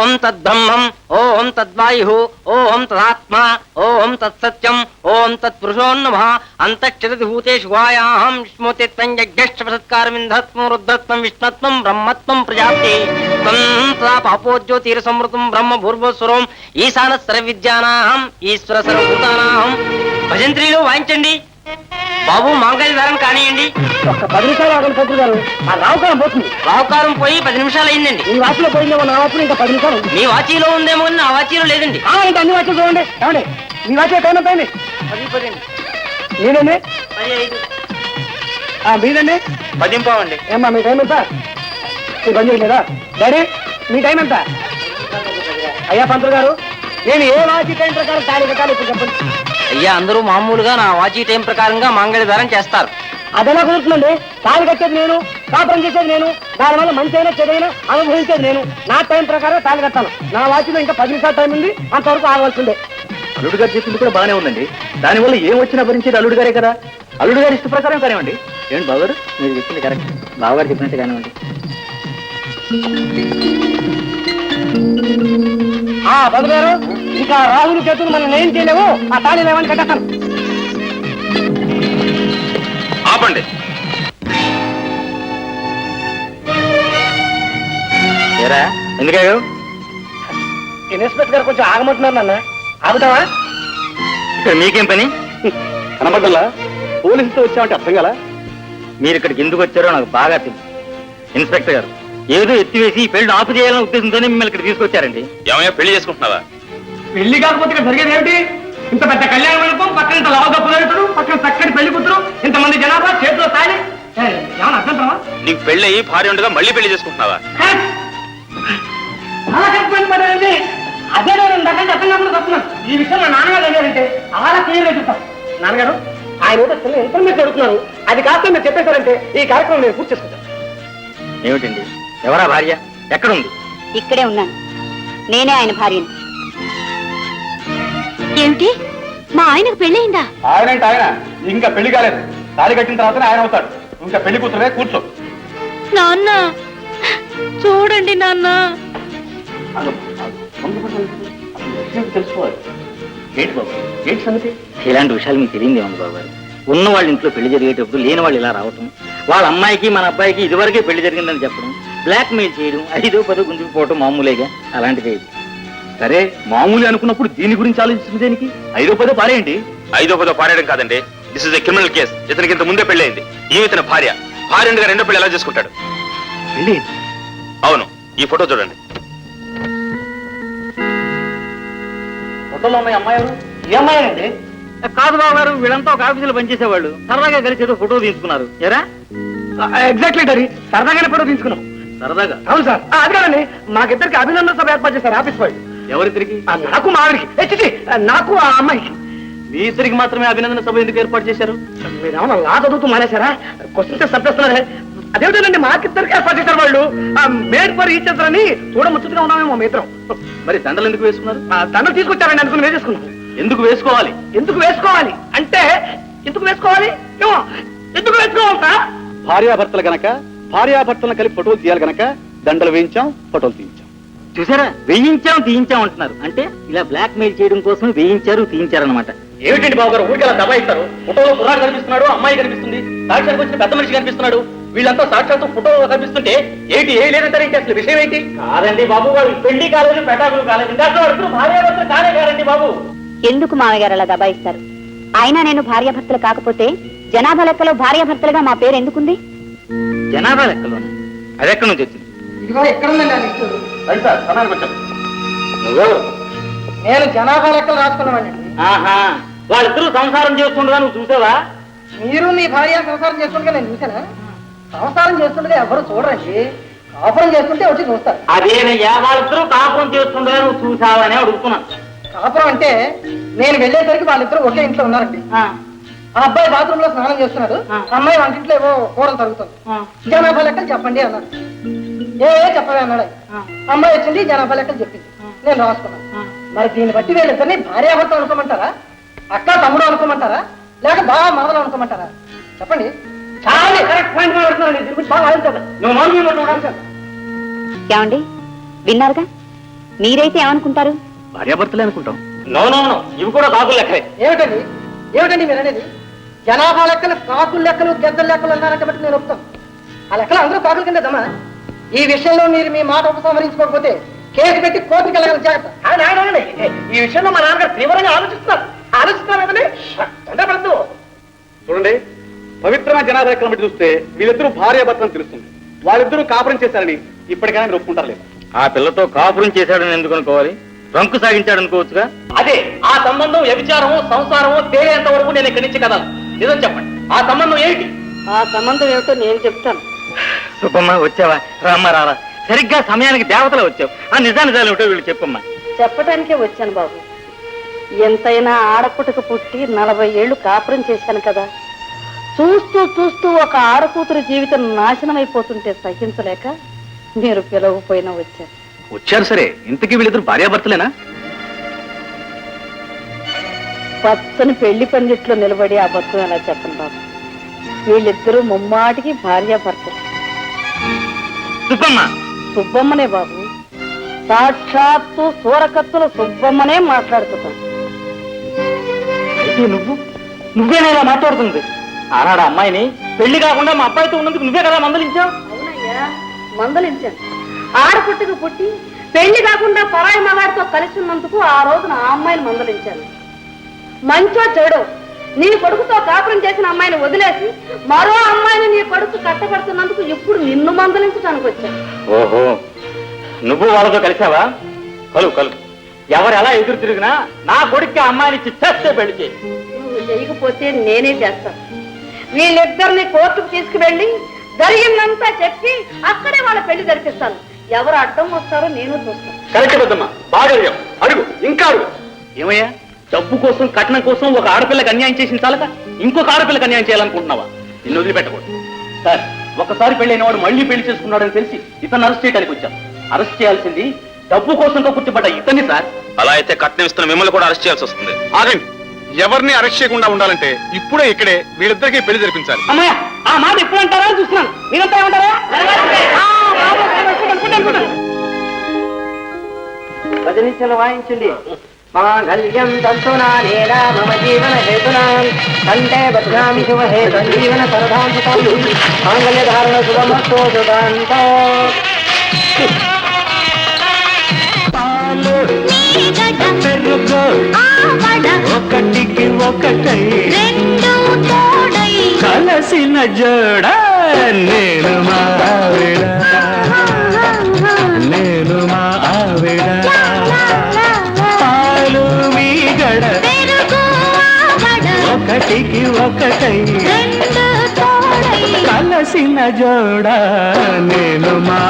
ఓం తద్బ్రహ్మం, ఓం తద్వాయు, ఓం తదాత్మా, ఓం తత్సత్యం, ఓం తత్పురుషోన్నమః. అంతఃక్షరతి భూతేషు వాయాహం విష్ణుతిత్వం యజ్ఞశ్చ సత్కారమింధత్వం రుద్రత్వం విష్ణత్వం బ్రహ్మత్వం ప్రజాప్తి త్వం తదా పాపోజ్యోతిర్ సంవృతం బ్రహ్మ భూర్భువస్వరం ఈశాన సర్వవిద్యానాహం ఈశ్వర సర్వభూతానాహం. భజంత్రీలు వాయించండి బాబు. మాంగళ్య ధారణ కానియండి. ఒక్క 10 నిమిషాలు ఆగండి పంతులు గారు, ఆ రావుకారం పోతుంది. రావుకారం పోయి 10 నిమిషాలు అయిందండి. ఈ వాచిలో పోయిందేమో, నా వాచిలో ఇంకా 10 నిమిషాలు ఉంది. మీ వాచీలో ఉందేమో నా వాచీలో లేదండి. ఇంకా అన్ని వాచ్లు చూడండి. ఏమండి మీ వాచిలో టైం ఎంత అయింది? 10 మీదండి? 15 మీదండి? 10 అండి. ఏమ్మా మీ టైం ఎంత? మీరు బంద్ చేయలేదా? డాడీ మీ టైం ఎంత? అయ్యా పంతులు గారు, నేను ఏ వాచి టైం ప్రకారం తాళి కట్టాలి ఇప్పుడు చెప్పండి. అయ్యా అందరూ మామూలుగా నా వాచీ టైం ప్రకారంగా మాంగళ్య ధారణ చేస్తారు. అదెలా కుదురుతుందండి? తాళి కట్టేది నేను, కాపురం చేసేది నేను, దానివల్ల మంచి అయినా చెడైనా అనుభవించేది నేను. నా టైం ప్రకారం తాళి కట్టాను. నా వాచిలో ఇంకా 10 నిమిషాలు టైం ఉంది, అంతవరకు ఆగవలసిందే. అల్లుడు గారు చెప్పింది కూడా బాగానే ఉందండి. దానివల్ల ఏం వచ్చినా భరించేది అల్లుడు గారే కదా. అల్లుడు గారి ఇష్ట ప్రకారం కానివ్వండి. ఏంటి బావగారు, మీరు చెప్పింది కరెక్ట్. బావగారు చెప్పినట్టు కానివ్వండి. పంతులు గారు, ఇంకా రాహుల్ చేతులు మనం ఏం చేయలేవు. ఆ తాళి లేవని కట్టేస్తాను. ఆపండి. ఏరా ఎందుకయ్యో? ఇన్స్పెక్టర్ గారు కొంచెం ఆగమంటున్నారు నాన్న. ఆగుతావా? ఇక్కడ మీకేం పని? కనబడ్డలా పోలీసుతో వచ్చామంటే అర్థం కదా. మీరు ఇక్కడికి ఎందుకు వచ్చారో నాకు బాగా తెలుసు. ఇన్స్పెక్టర్ గారు ఏదో ఎత్తివేసి ఈ పెళ్లి ఆపు చేయాలనే ఉద్దేశంతోనే మిమ్మల్ని ఇక్కడ తీసుకొచ్చారండి. ఏమయ్యా పెళ్లి చేసుకుంటున్నావా? పెళ్లి కాకపోతే ఇక్కడ జరిగేది ఏమిటి? ఇంత పెద్ద కళ్యాణ మండపం, పక్కన ఇంత లావుగా పురోహితుడు, పక్కన చక్కటి పెళ్లి కూతురు, ఇంతమంది జనాభా, చేతిలో తాళి. ఏమన్నా అర్థం? నీకు పెళ్లి అయ్యి భార్య ఉండగా మళ్ళీ పెళ్లి చేసుకుంటున్నావా? అదే నేను దగ్గర అర్థం కాకుండా చెప్తున్నాను. ఈ విషయం మా నాన్నగారు అడిగారంటే అలా క్లియర్గా చెప్తాను. నాన్నగారు ఆయన ఏదో చిన్న ఇన్ఫర్మేషన్ అడుగుతున్నారు. అది కాస్త మీరు చెప్పేశారంటే ఈ కార్యక్రమం నేను పూర్తి చేసుకుంటాను. ఏమిటండి? ఎవరా భార్య? ఎక్కడుంది? ఇక్కడే ఉన్నాను. నేనే ఆయన భార్యని. ఏమిటి, మా ఆయనకు పెళ్ళయిందా? ఆయనంటే ఆయన ఇంకా పెళ్లి కాలేదు. తాళి కట్టిన తర్వాతనే ఆయన అవుతాడు. ఇంకా పెళ్లి కూతురే కూర్చో. నాన్న చూడండి నాన్న. తెలుసుకోవాలి. ఏంటి బాబు, ఏంటి సంగతి? ఇలాంటి విషయాలు మీకు తెలియదు ఏమన్నా బాబు గారు? ఉన్న వాళ్ళ ఇంట్లో పెళ్లి జరిగేటప్పుడు లేని వాళ్ళు ఇలా రావటం, వాళ్ళ అమ్మాయికి మన అబ్బాయికి ఇదివరకే పెళ్లి జరిగిందని చెప్పడం, బ్లాక్ మెయిల్ చేయడం, 5వ 10వ గుంజుకుపోవటం మామూలేగా. అలాంటిదే ఇది. సరే మామూలు అనుకున్నప్పుడు దీని గురించి ఆలోచించింది దేనికి? 5వ 10వ పారేయండి. 5వ 10వ పారేయడం కాదండి, this is a criminal case. ఇతనికి ఇంత ముందే పెళ్లి అయింది. ఈమె ఇతని భార్య. భార్య ఉండగా రెండో పెళ్లి ఎలా చేసుకుంటాడు? పెళ్లి? అవును, ఈ ఫోటో చూడండి. ఫోటోలో ఉన్నాయి అమ్మాయి ఎవరు? ఏ అమ్మాయి అండి? కాదు బాబు గారు, వీళ్ళంతా ఒక ఆఫీసులో పనిచేసేవాళ్ళు. సరదాగా కలిసి ఏదో ఫోటో తీసుకున్నారు. ఎరా ఎగ్జాక్ట్లీ డాడీ, సరదాగానే ఫోటో తీసుకున్నాం. సరదాగా? అవును సార్. అది కాదండి, మాకిద్దరికి అభినందన సభ ఏర్పాటు చేశారు ఆఫీస్ వాళ్ళు. ఎవరిద్దరికి? నాకు మా ఆవిడికి, నాకు ఆ అమ్మాయికి. మీ ఇద్దరికి మాత్రమే అభినందన సభ ఎందుకు ఏర్పాటు చేశారు? మీరేమన్నా లా చదువుతూ మానేశారా? క్వశ్చన్స్ చంపేస్తున్నారే. అదేమిటండి, మాకిద్దరికి ఏర్పాటు చేశారు వాళ్ళు. మేడ్ ఫర్ ఈచ్ అదర్ అని చూడముచ్చటగా ఉన్నామేమో మీ ఇద్దరం. మరి దండలు ఎందుకు వేసుకున్నారు? దండలు తీసుకొచ్చారండి, అనుకుని వేసేసుకున్నాం. ఎందుకు వేసుకోవాలి? ఎందుకు వేసుకోవాలి అంటే ఎందుకు వేసుకోవాలి? ఏమో ఎందుకు వేసుకోవాలి సార్? భార్యాభర్తలు గనక భార్యాభర్తలను కలిపి ఫోటోలు తీయాలి గనక దండలు వేయించాం, ఫోటోలు తీయించాం. చూసారా, వేయించాం తీయించాం అంటున్నారు. అంటే ఇలా బ్లాక్ మెయిల్ చేయడం కోసం వేయించారు తీయించారనమాట. ఏమిటండి బాబు గారు ఊరికి అలా దబాయిస్తారు? ఫోటోలో కుర్రాడు కనిపిస్తున్నాడు, అమ్మాయి కనిపిస్తుంది, సాక్షాత్కి వచ్చిన పెద్ద మనిషి కనిపిస్తున్నాడు. వీళ్ళంతా సాక్షాత్తు ఫోటో కనిపిస్తుంటే ఏంటి ఏ లేదంటారేంటి? అసలు విషయం ఏంటి? కాదండి బాబు గారు, పెళ్లి కాలేదు, పెటాకులు కాలేదు, ఇందాక అడుగుతూ భార్యాభర్తలు కానే కాదండి బాబు. ఎందుకు మామగారు అలా దబాయిస్తారు? అయినా నేను భార్యాభర్తలు కాకపోతే జనాభా లెక్కలో భార్యాభర్తలుగా మా పేరు ఎందుకుంది? జనాభా లెక్కలోనే? అది ఎక్కడి నుంచి వచ్చింది? ఇదిగో ఎక్కడుందండి ఆ లిస్టు. సార్ సమయానికి వచ్చాను. నువ్వెవరు? నేను జనాభా లెక్కలు రాసుకున్నామండి. ఆహా, వాళ్ళిద్దరూ సంసారం చేస్తుండగా నువ్వు చూసావా? మీరు మీ భార్య సంసారం చేస్తుండగా నేను చూసానా? సంసారం చేస్తుండగా ఎవరు చూడరండి, కాపురం చేస్తుంటే వచ్చి చూస్తారు. అదేనయ్యా, వాళ్ళిద్దరూ కాపురం చేస్తుండగా నువ్వు చూసావా అని అడుగుతున్నాను. కాపురం అంటే నేను వెళ్ళేసరికి వాళ్ళిద్దరూ ఒకే ఇంట్లో ఉన్నారండి. ఆ అబ్బాయి బాత్రూమ్ లో స్నానం చేస్తున్నాడు, అమ్మాయి వంటింట్లో ఏవో కూరలు తరుగుతుంది. జనాభా లెక్కలు చెప్పండి అన్నాడు. చెప్పవే అన్నాడు. అమ్మాయి వచ్చింది, జనాభా లెక్కలు చెప్పింది, నేను రాసుకున్నాను. మరి దీన్ని బట్టి వీళ్ళిద్దరిని భార్యాభర్తలు అనుకోమంటారా, అక్క తమ్ముడు అనుకోమంటారా, లేక బాగా మరదలు అనుకోమంటారా? చెప్పండి. చాలా కరెక్ట్ పాయింట్ మాట్లాడుతున్నాను. దీని గురించి బాగా ఆలోచించాలి. ఏమండి, విన్నారుగా? మీరైతే ఏమనుకుంటారు? భార్యాభర్తలే అనుకుంటాం. నో నో నో, ఇవి కూడా కాకులు లెక్కలే. ఏమిటండి ఏమిటండి మీరు అనేది? జనాభా లెక్కలు కాకులు లెక్కలు గెద్దల లెక్కలు అన్నారంటే బట్టి నేను ఒప్పుతాను. ఆ లెక్కలు అందరూ కాకుల కిందమ్మా. ఈ విషయంలో మీరు మీ మాట ఉపసంహరించుకోకపోతే కేసు పెట్టి కోర్టుకి వెళ్ళగల జాగ్రత్త. ఈ విషయంలో మా నాన్నగారు తీవ్రంగా ఆలోచిస్తున్నారు. చూడండి, పవిత్రమైన జనాభా లెక్కలను బట్టి చూస్తే వీళ్ళిద్దరూ భార్యాభర్తలను తెలుస్తుంది. వాళ్ళిద్దరూ కాపురం చేశారని ఇప్పటికైనా మీరు ఒప్పుకుంటారు లేదు? ఆ పిల్లతో కాపురం చేశాడని ఎందుకు అనుకోవాలి? రంకు సాగించాడు అనుకోవచ్చుగా. అదే ఆ సంబంధం వ్యభిచారము సంసారము తేలేంత వరకు నేను ఇక్కడి నుంచి కదా. నిజం చెప్పండి, ఆ సంబంధం ఏంటి? ఆ సంబంధం ఏమిటో నేను చెప్తాను. సుబ్బమ్మ వచ్చావా? రామ్మ రారా, సరిగ్గా సమయానికి దేవతలు వచ్చావు. ఆ నిజాలు ఏమిటో వీళ్ళు చెప్పమ్మా. చెప్పటానికే వచ్చాను బాబు. ఎంతైనా ఆడపుటకు పుట్టి 40 ఏళ్లు కాపురం చేశాను కదా. చూస్తూ చూస్తూ ఒక ఆడకూతురు జీవితం నాశనం అయిపోతుంటే సహించలేక మీరు పిలవకపోయినా వచ్చారు. వచ్చారు సరే, ఇంతకీ వీళ్ళిద్దరు భార్యాభర్తలేనా? పచ్చని పెళ్లి పందిట్లో నిలబడి అబద్ధం ఎలా చెప్పను బాబు. వీళ్ళిద్దరూ ముమ్మాటికి భార్యాభర్తలు. సుబ్బమ్మ సుబ్బమ్మనే బాబు, సాక్షాత్తు సూరకత్తుల సుబ్బమ్మనే మాట్లాడుతున్నాను. అయితే నువ్వేనా ఇలా మాట్లాడుతుంది? ఆనాడు అమ్మాయిని పెళ్లి కాకుండా మా అబ్బాయితో ఉన్నందుకు నువ్వే కదా మందలించావు? అవునయ్యా, మందలించాను. ఆడపుట్టుకు పుట్టి పెళ్లి కాకుండా పరాయి మగాడితో కలిసి ఉన్నందుకు ఆ రోజున ఆ అమ్మాయిని మందలించాను. మంచో చెడో నీ కొడుకుతో కాపురం చేసిన అమ్మాయిని వదిలేసి మరో అమ్మాయిని నీ కొడుకు కట్టబడుతున్నందుకు ఇప్పుడు నిన్ను మందలించడానికి వచ్చాను. ఓహో, నువ్వు వాళ్ళతో కలిసావా? కలు ఎవరు ఎలా ఎదురు తిరిగినా నా కొడుక్కి అమ్మాయిని చేస్తే పెళ్లి చేయి. నువ్వు చేయకపోతే నేనే చేస్తాను. వీళ్ళిద్దరిని కోర్టుకు తీసుకువెళ్ళి జరిగిందంతా చెప్పి అక్కడే వాళ్ళ పెళ్లి జరిపిస్తాను. ఎవరు అడ్డం వస్తారో నేను చూస్తాను. కరెక్ట్ పెద్దమ్మా, బాగా అడుగు, ఇంకా అడుగు. ఏమయ్యా, డబ్బు కోసం కట్నం కోసం ఒక ఆడపిల్లకి అన్యాయం చేసిన చాలక ఇంకొక ఆడపిల్లకి అన్యాయం చేయాలనుకుంటున్నావా? నిన్ను వదిలిపెట్టకూడదు. సార్, ఒకసారి పెళ్ళైన వాడు మళ్ళీ పెళ్లి చేసుకున్నాడని తెలిసి ఇతను అరెస్ట్ చేయడానికి వచ్చాం. అరెస్ట్ చేయాల్సింది డబ్బు కోసంతో పుట్టిపడ్డ ఇతన్ని సార్. అలా అయితే కట్నం ఇస్తున్న మిమ్మల్ని కూడా అరెస్ట్ చేయాల్సి వస్తుంది. ఆగండి, ఎవరిని అరెస్ట్ చేయకుండా ఉండాలంటే ఇప్పుడే ఇక్కడే వీళ్ళిద్దరికీ పెళ్లి జరిపించాలి. అమ్మాయ, ఆ మాట ఎప్పుడు అంటారా చూస్తున్నాను. మీరంతా ఏమంటారా? భజనించలు వాయించండి. మాంగళ్యం తంతునానేనా మమ జీవన హేతునా కంటే బధ్నామి శుభహే సంజీవన సరదాంతం మాంగళ్య ధారణ శుభమస్తో శుభాంతో. ఒకటికి ఒకటై కలసిన జోడ నేను మా ఆవిడ, నేను మా ఆవిడ. పాలు మీగడ ఒకటికి ఒకటై కలసిన జోడ నేను మా